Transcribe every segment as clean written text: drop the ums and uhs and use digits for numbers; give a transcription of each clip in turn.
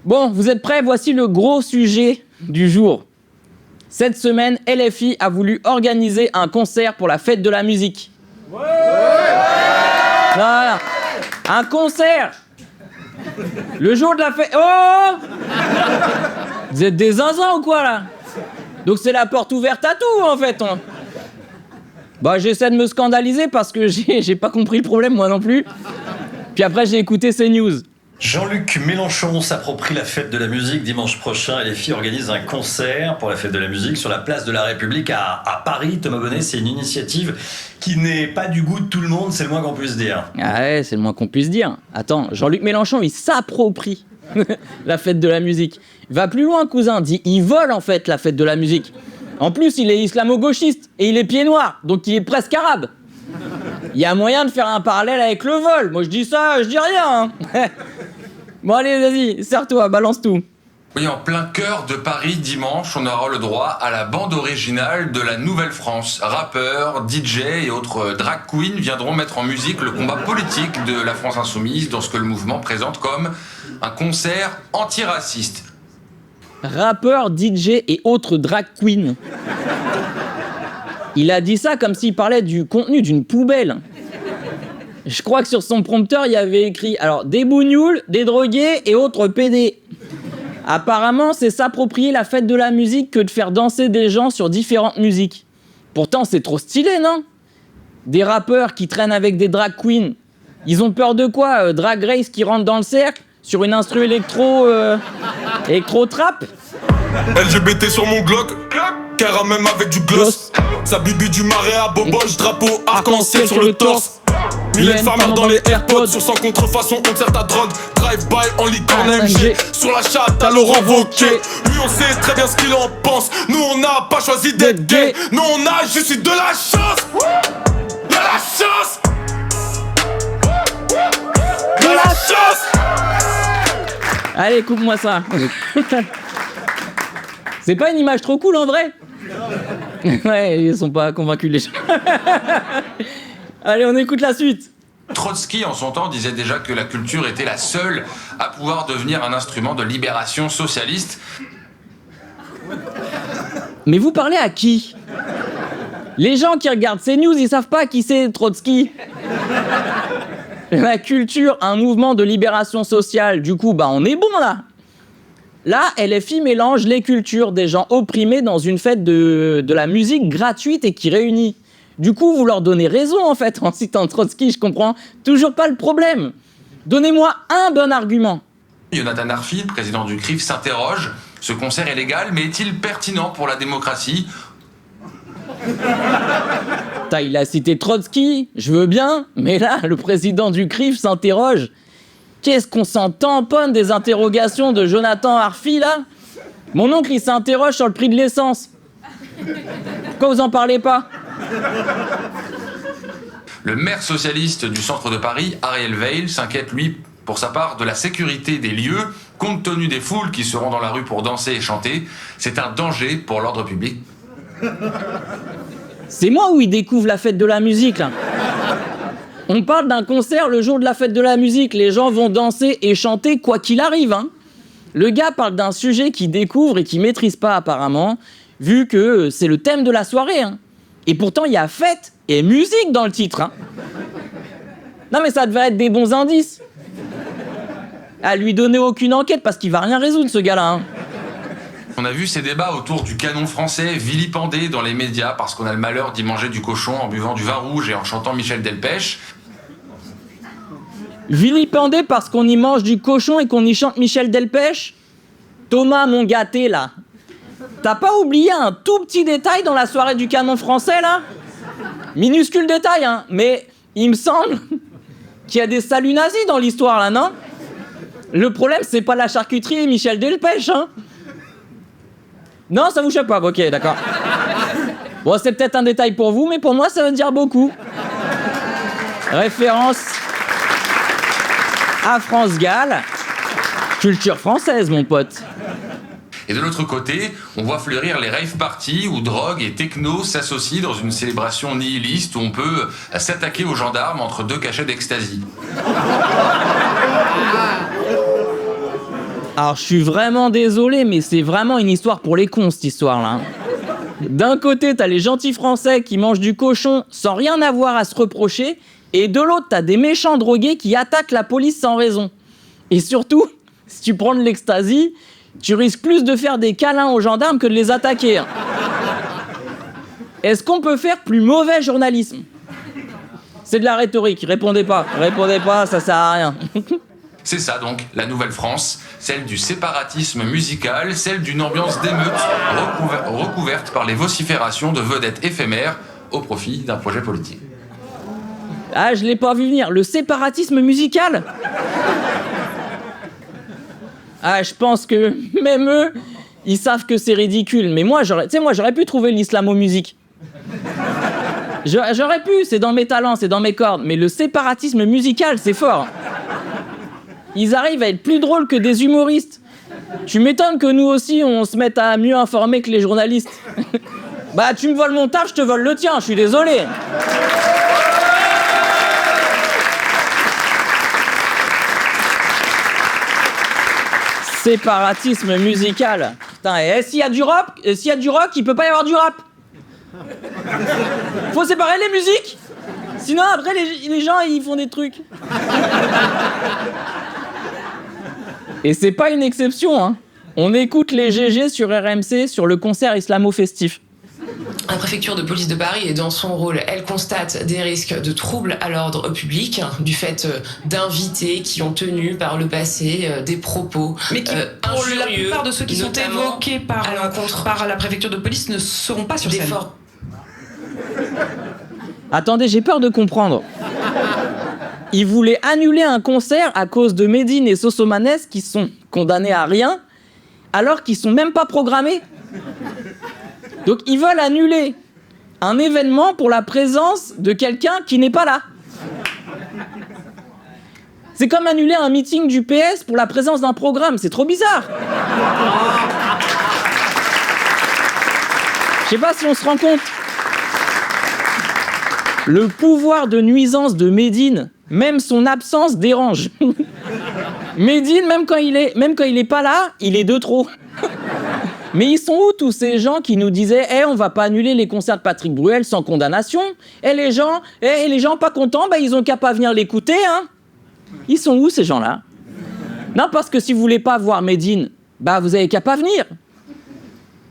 Bon, vous êtes prêts? Voici le gros sujet du jour. Cette semaine, LFI a voulu organiser un concert pour la fête de la musique. Ouais. Voilà. Un concert. Le jour de la fête... Oh! Vous êtes des zinzins ou quoi, là? Donc c'est la porte ouverte à tout, en fait. Bah, j'essaie de me scandaliser parce que j'ai pas compris le problème, moi non plus. Puis après, j'ai écouté ces news. Jean-Luc Mélenchon s'approprie la fête de la musique dimanche prochain. LFI organise un concert pour la fête de la musique sur la place de la République à Paris. Thomas Bonnet, c'est une initiative qui n'est pas du goût de tout le monde, c'est le moins qu'on puisse dire. Ah ouais, c'est le moins qu'on puisse dire. Attends, Jean-Luc Mélenchon, il s'approprie la fête de la musique. Il va plus loin, cousin, dit il vole en fait la fête de la musique. En plus, il est islamo-gauchiste et il est pied noir, donc il est presque arabe. Il y a moyen de faire un parallèle avec le vol. Moi, je dis ça, je dis rien. Hein. Bon, allez, vas-y, serre-toi, balance tout. Oui, en plein cœur de Paris, dimanche, on aura le droit à la bande originale de la Nouvelle-France. Rappeurs, DJ et autres drag queens viendront mettre en musique le combat politique de la France insoumise dans ce que le mouvement présente comme un concert antiraciste. Rappeurs, DJ et autres drag queens. Il a dit ça comme s'il parlait du contenu d'une poubelle. Je crois que sur son prompteur, il y avait écrit alors des bougnoules, des drogués et autres PD. Apparemment, c'est s'approprier la fête de la musique que de faire danser des gens sur différentes musiques. Pourtant, c'est trop stylé, non? Des rappeurs qui traînent avec des drag queens. Ils ont peur de quoi? Drag Race qui rentre dans le cercle sur une instru électro-trap? LGBT sur mon Glock, Cara même avec du gloss. Sa bibi du marais à boboche, drapeau arc-en-ciel sur le torse. Mylène Farmer dans les AirPods, sur sans contrefaçon, on sert ta drogue. Drive-by en licorne MG, sur la chatte à Laurent Wauquiez. Lui on sait très bien ce qu'il en pense, nous on n'a pas choisi d'être gay. Nous on a juste eu de la chance. De la chance. De la chance. Allez, coupe-moi ça. C'est pas une image trop cool en vrai? Ouais, ils sont pas convaincus les gens. Allez, on écoute la suite. Trotsky, en son temps, disait déjà que la culture était la seule à pouvoir devenir un instrument de libération socialiste. Mais vous parlez à qui? Les gens qui regardent ces news, ils savent pas qui c'est Trotsky. La culture, un mouvement de libération sociale. Du coup, bah on est bon là. Là, LFI mélange les cultures des gens opprimés dans une fête de la musique gratuite et qui réunit. Du coup, vous leur donnez raison, en fait, en citant Trotsky, je comprends toujours pas le problème. Donnez-moi un bon argument. Jonathan Arfi, président du CRIF, s'interroge. Ce concert est légal, mais est-il pertinent pour la démocratie? Il a cité Trotsky, je veux bien, mais là, le président du CRIF s'interroge. Qu'est-ce qu'on s'en tamponne des interrogations de Jonathan Arfi, là? Mon oncle, il s'interroge sur le prix de l'essence. Pourquoi vous en parlez pas? Le maire socialiste du centre de Paris, Ariel Veil, s'inquiète, lui, pour sa part, de la sécurité des lieux, compte tenu des foules qui seront dans la rue pour danser et chanter. C'est un danger pour l'ordre public. C'est moi où il découvre la fête de la musique, là. On parle d'un concert le jour de la fête de la musique. Les gens vont danser et chanter quoi qu'il arrive, hein. Le gars parle d'un sujet qu'il découvre et qu'il maîtrise pas apparemment, vu que c'est le thème de la soirée, hein. Et pourtant, il y a fête et musique dans le titre, hein. Non mais ça devrait être des bons indices. À lui donner aucune enquête parce qu'il va rien résoudre, ce gars-là, hein. On a vu ces débats autour du canon français vilipendé dans les médias parce qu'on a le malheur d'y manger du cochon en buvant du vin rouge et en chantant Michel Delpech. Vilipendé parce qu'on y mange du cochon et qu'on y chante Michel Delpech? Thomas, mon gâté, là. T'as pas oublié un tout petit détail dans la soirée du canon français, là? Minuscule détail, hein, mais il me semble qu'il y a des saluts nazis dans l'histoire, là, non? Le problème, c'est pas la charcuterie et Michel Delpech, hein? Non, ça vous choque pas? Ok, d'accord. Bon, c'est peut-être un détail pour vous, mais pour moi, ça veut dire beaucoup. Référence à France Gall. Culture française, mon pote. Et de l'autre côté, on voit fleurir les rave parties où drogue et techno s'associent dans une célébration nihiliste où on peut s'attaquer aux gendarmes entre deux cachets d'ecstasy. Alors, je suis vraiment désolé, mais c'est vraiment une histoire pour les cons, cette histoire-là. D'un côté, t'as les gentils Français qui mangent du cochon sans rien avoir à se reprocher, et de l'autre, t'as des méchants drogués qui attaquent la police sans raison. Et surtout, si tu prends de l'ecstasy, tu risques plus de faire des câlins aux gendarmes que de les attaquer. Est-ce qu'on peut faire plus mauvais journalisme ? C'est de la rhétorique, répondez pas, ça sert à rien. C'est ça donc, la Nouvelle-France, celle du séparatisme musical, celle d'une ambiance d'émeute recouverte par les vociférations de vedettes éphémères au profit d'un projet politique. Ah, je l'ai pas vu venir, le séparatisme musical ? Ah, je pense que même eux, ils savent que c'est ridicule, mais moi j'aurais pu trouver l'islamo-musique. J'aurais pu, c'est dans mes talents, c'est dans mes cordes, mais le séparatisme musical, c'est fort. Ils arrivent à être plus drôles que des humoristes. Tu m'étonnes que nous aussi, on se mette à mieux informer que les journalistes. Bah, tu me voles mon taf, je te vole le tien, je suis désolé. Séparatisme musical. Putain, et s'il y a du rock, il peut pas y avoir du rap. Faut séparer les musiques. Sinon, après, les gens, ils font des trucs. Et c'est pas une exception, hein. On écoute les GG sur RMC sur le concert islamo-festif. La préfecture de police de Paris est dans son rôle. Elle constate des risques de troubles à l'ordre public du fait d'invités qui ont tenu par le passé des propos mais qui, pour la plupart de ceux qui sont évoqués par la préfecture de police ne seront pas sur scène. Attendez, j'ai peur de comprendre. Ils voulaient annuler un concert à cause de Medine et Sosomanes qui sont condamnés à rien, alors qu'ils sont même pas programmés. Donc ils veulent annuler un événement pour la présence de quelqu'un qui n'est pas là. C'est comme annuler un meeting du PS pour la présence d'un programme, c'est trop bizarre. Je sais pas si on se rend compte. Le pouvoir de nuisance de Medine, même son absence dérange. Medine, même quand il est pas là, il est de trop. Mais ils sont où tous ces gens qui nous disaient on va pas annuler les concerts de Patrick Bruel sans condamnation ? Les gens pas contents, ils ont qu'à pas venir l'écouter, hein ? Ils sont où ces gens-là ? Non, parce que si vous voulez pas voir Medine, vous avez qu'à pas venir.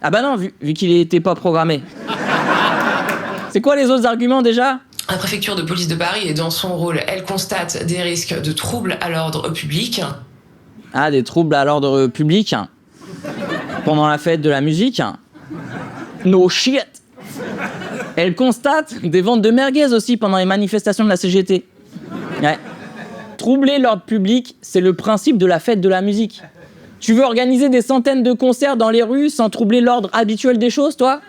Ah non, vu qu'il était pas programmé. C'est quoi les autres arguments déjà ? La préfecture de police de Paris est dans son rôle. Elle constate des risques de troubles à l'ordre public. Ah, des troubles à l'ordre public ? Pendant la fête de la musique ? No shit. Elle constate des ventes de merguez aussi pendant les manifestations de la CGT. Ouais. Troubler l'ordre public, c'est le principe de la fête de la musique. Tu veux organiser des centaines de concerts dans les rues sans troubler l'ordre habituel des choses, toi ?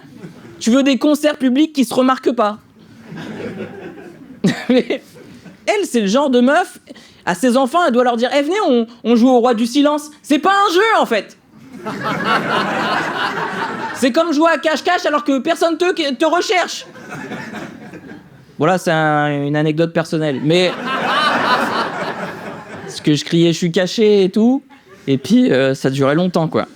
Tu veux des concerts publics qui se remarquent pas. Mais elle, c'est le genre de meuf, à ses enfants, elle doit leur dire venez, on joue au roi du silence. C'est pas un jeu, en fait. C'est comme jouer à cache-cache alors que personne te recherche. Voilà, c'est une anecdote personnelle. Mais parce que je criais je suis caché et tout, et puis ça durait longtemps, quoi.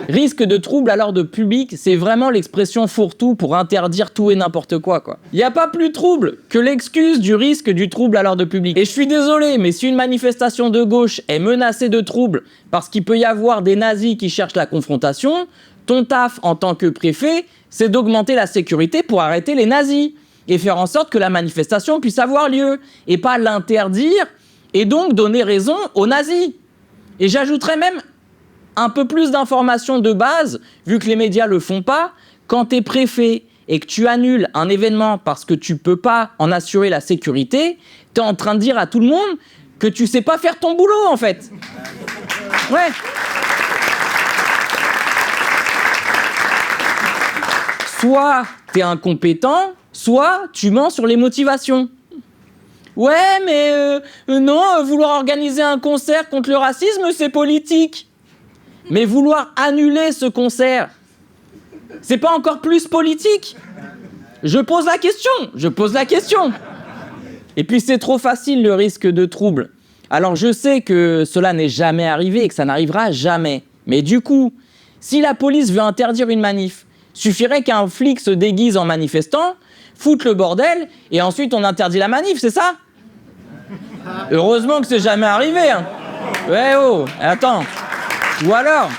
Risque de trouble à l'ordre public, c'est vraiment l'expression fourre-tout pour interdire tout et n'importe quoi. Il n'y a pas plus trouble que l'excuse du risque du trouble à l'ordre public. Et je suis désolé, mais si une manifestation de gauche est menacée de trouble parce qu'il peut y avoir des nazis qui cherchent la confrontation, ton taf en tant que préfet, c'est d'augmenter la sécurité pour arrêter les nazis et faire en sorte que la manifestation puisse avoir lieu et pas l'interdire et donc donner raison aux nazis. Et j'ajouterais même un peu plus d'informations de base, vu que les médias le font pas. Quand t'es préfet et que tu annules un événement parce que tu peux pas en assurer la sécurité, t'es en train de dire à tout le monde que tu sais pas faire ton boulot, en fait. Ouais. Soit t'es incompétent, soit tu mens sur les motivations. Ouais, mais non, vouloir organiser un concert contre le racisme, c'est politique. Mais vouloir annuler ce concert, c'est pas encore plus politique ? Je pose la question. Et puis c'est trop facile le risque de trouble. Alors je sais que cela n'est jamais arrivé et que ça n'arrivera jamais. Mais du coup, si la police veut interdire une manif, suffirait qu'un flic se déguise en manifestant, foute le bordel, et ensuite on interdit la manif, c'est ça? Heureusement que c'est jamais arrivé, hein. Ouais, oh, attends. Ou alors,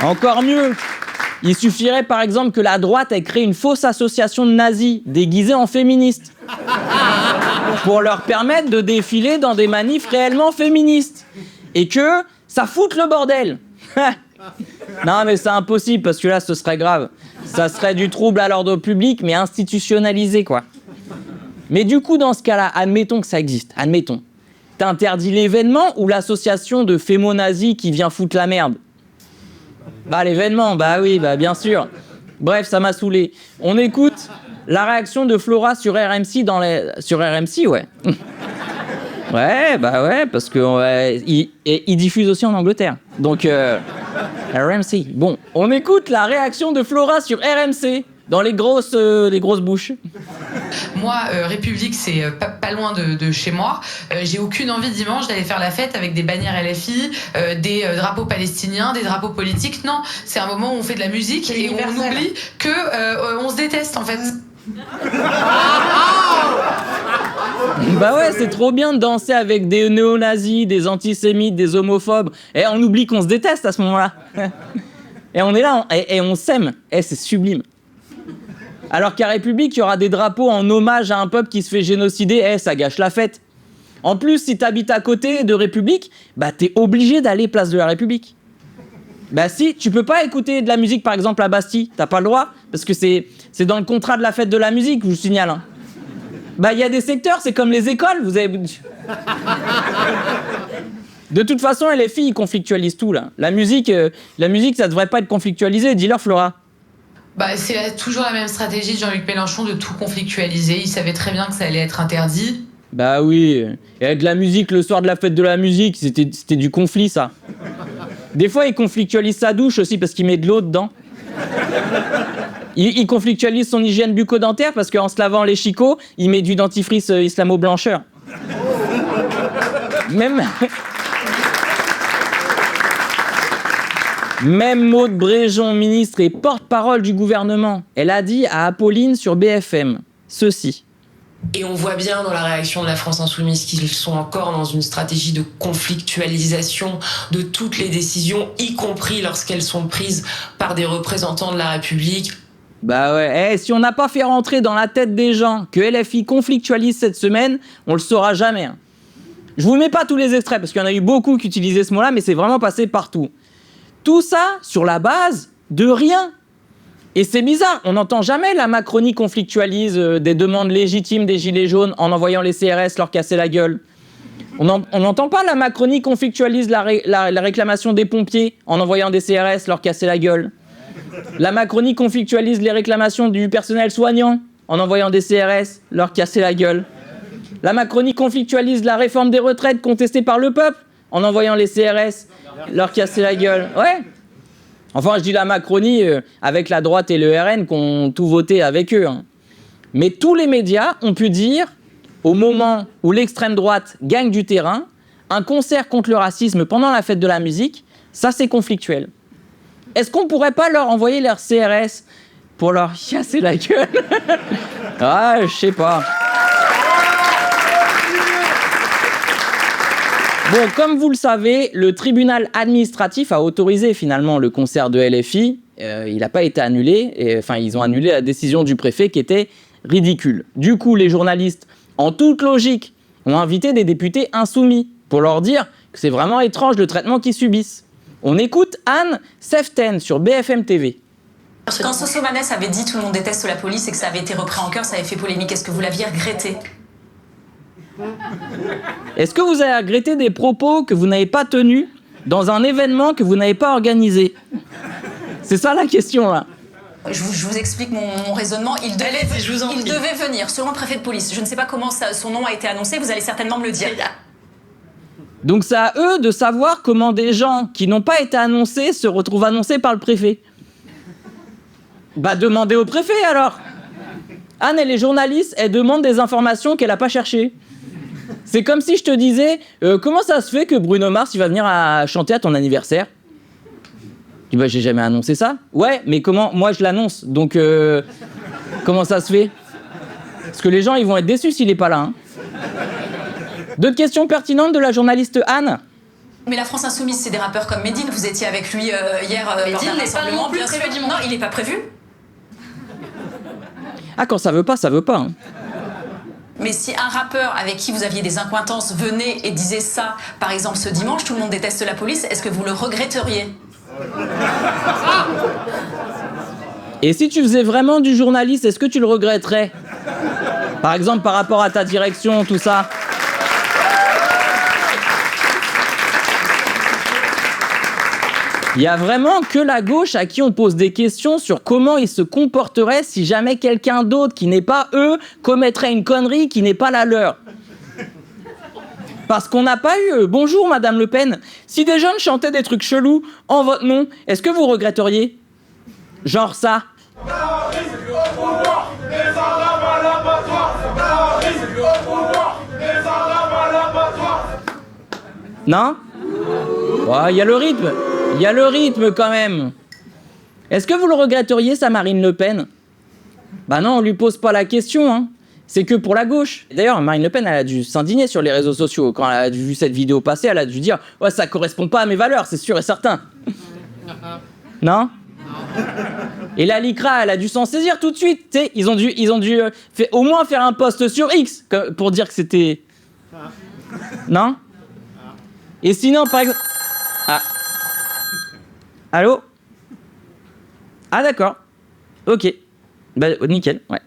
encore mieux, il suffirait par exemple que la droite ait créé une fausse association de nazis déguisée en féministes pour leur permettre de défiler dans des manifs réellement féministes. Et que ça foute le bordel. Non mais c'est impossible parce que là ce serait grave. Ça serait du trouble à l'ordre public mais institutionnalisé quoi. Mais du coup dans ce cas-là, admettons que ça existe, admettons. T'interdis l'événement ou l'association de fémo-nazis qui vient foutre la merde? Bah l'événement, bah oui, bah bien sûr. Bref, ça m'a saoulé. On écoute la réaction de Flora sur RMC sur RMC, ouais. Ouais, bah ouais, parce que il diffuse aussi en Angleterre. Donc RMC. Bon, on écoute la réaction de Flora sur RMC dans les grosses bouches. Moi, République, c'est pas loin de chez moi. J'ai aucune envie dimanche d'aller faire la fête avec des bannières LFI, des drapeaux palestiniens, des drapeaux politiques. Non, c'est un moment où on fait de la musique et on oublie que on se déteste en fait. Bah ouais, c'est trop bien de danser avec des néo-nazis, des antisémites, des homophobes. Et on oublie qu'on se déteste à ce moment-là. Et on est là, et on s'aime. Et c'est sublime. Alors qu'à République, il y aura des drapeaux en hommage à un peuple qui se fait génocider, ça gâche la fête. En plus, si t'habites à côté de République, bah t'es obligé d'aller place de la République. Bah si, tu peux pas écouter de la musique par exemple à Bastille, t'as pas le droit, parce que c'est dans le contrat de la fête de la musique, je vous signale. Hein. Bah il y a des secteurs, c'est comme les écoles, vous avez... De toute façon, les filles, ils conflictualisent tout là. La musique, ça devrait pas être conflictualisé, dis-leur Flora. Bah, c'est toujours la même stratégie de Jean-Luc Mélenchon de tout conflictualiser. Il savait très bien que ça allait être interdit. Bah oui, et avec la musique le soir de la fête de la musique, c'était du conflit ça. Des fois il conflictualise sa douche aussi parce qu'il met de l'eau dedans. Il conflictualise son hygiène bucco-dentaire parce qu'en se lavant les chicots, il met du dentifrice islamo-blancheur. Même Maud Bréjon, ministre et porte-parole du gouvernement, elle a dit à Apolline sur BFM ceci. Et on voit bien dans la réaction de la France Insoumise qu'ils sont encore dans une stratégie de conflictualisation de toutes les décisions, y compris lorsqu'elles sont prises par des représentants de la République. Bah ouais, si on n'a pas fait rentrer dans la tête des gens que LFI conflictualise cette semaine, on le saura jamais. Hein. Je vous mets pas tous les extraits parce qu'il y en a eu beaucoup qui utilisaient ce mot-là, mais c'est vraiment passé partout. Tout ça sur la base de rien. Et c'est bizarre, on n'entend jamais la Macronie conflictualise des demandes légitimes des Gilets jaunes en envoyant les CRS leur casser la gueule. On n'entend pas la Macronie conflictualise la réclamation des pompiers en envoyant des CRS leur casser la gueule. La Macronie conflictualise les réclamations du personnel soignant en envoyant des CRS leur casser la gueule. La Macronie conflictualise la réforme des retraites contestée par le peuple en envoyant les CRS leur casser la gueule. Ouais. Enfin, je dis la Macronie avec la droite et le RN qui ont tout voté avec eux. Hein. Mais tous les médias ont pu dire, au moment où l'extrême droite gagne du terrain, un concert contre le racisme pendant la fête de la musique, ça c'est conflictuel. Est-ce qu'on pourrait pas leur envoyer leur CRS pour leur casser la gueule? Ah, je sais pas. Bon, comme vous le savez, le tribunal administratif a autorisé finalement le concert de LFI. Il n'a pas été annulé. Enfin, ils ont annulé la décision du préfet qui était ridicule. Du coup, les journalistes, en toute logique, ont invité des députés insoumis pour leur dire que c'est vraiment étrange le traitement qu'ils subissent. On écoute Anne Seften sur BFM TV. Quand Sosomanes avait dit « tout le monde déteste la police » et que ça avait été repris en cœur, ça avait fait polémique, est-ce que vous l'aviez regretté ? Est-ce que vous avez regretté des propos que vous n'avez pas tenus dans un événement que vous n'avez pas organisé? C'est ça la question là. Je vous explique mon raisonnement. Il devait venir, selon le préfet de police. Je ne sais pas comment son nom a été annoncé, vous allez certainement me le dire. Donc c'est à eux de savoir comment des gens qui n'ont pas été annoncés se retrouvent annoncés par le préfet. Bah demandez au préfet alors. Anne, elle est journaliste, elle demande des informations qu'elle n'a pas cherchées. C'est comme si je te disais, comment ça se fait que Bruno Mars, il va venir à chanter à ton anniversaire? Tu dis, bah, j'ai jamais annoncé ça. Ouais, mais comment? Moi, je l'annonce, donc comment ça se fait? Parce que les gens, ils vont être déçus s'il est pas là. Hein. D'autres questions pertinentes de la journaliste Anne? Mais la France Insoumise, c'est des rappeurs comme Medine. Vous étiez avec lui hier lors d'un rassemblement. Bien sûr. Non, il n'est pas prévu. Ah, quand ça veut pas, ça veut pas. Hein. Mais si un rappeur avec qui vous aviez des accointances venait et disait ça, par exemple ce dimanche, tout le monde déteste la police, est-ce que vous le regretteriez? Et si tu faisais vraiment du journaliste, est-ce que tu le regretterais? Par exemple, par rapport à ta direction, tout ça. Il y a vraiment que la gauche à qui on pose des questions sur comment ils se comporteraient si jamais quelqu'un d'autre qui n'est pas eux commettrait une connerie qui n'est pas la leur. Parce qu'on n'a pas eu bonjour Madame Le Pen. Si des jeunes chantaient des trucs chelous en votre nom, est-ce que vous regretteriez? Genre ça. Non? Il y a le rythme. Il y a le rythme quand même. Est-ce que vous le regretteriez, ça, Marine Le Pen? Bah non, on lui pose pas la question, hein. C'est que pour la gauche. D'ailleurs, Marine Le Pen, elle a dû s'indigner sur les réseaux sociaux. Quand elle a vu cette vidéo passer, elle a dû dire « Ouais, ça correspond pas à mes valeurs, c'est sûr et certain. » Non? Et la LICRA, elle a dû s'en saisir tout de suite. T'sais, ils ont dû au moins faire un post sur X pour dire que c'était... Non? Et sinon, par exemple... Ah. Allô? Ah d'accord. Ok. Bah nickel, ouais.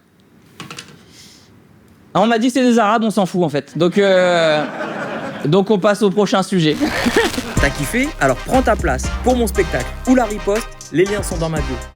Ah, on m'a dit c'est des Arabes, on s'en fout en fait. Donc on passe au prochain sujet. T'as kiffé? Alors prends ta place pour mon spectacle ou la riposte, les liens sont dans ma bio.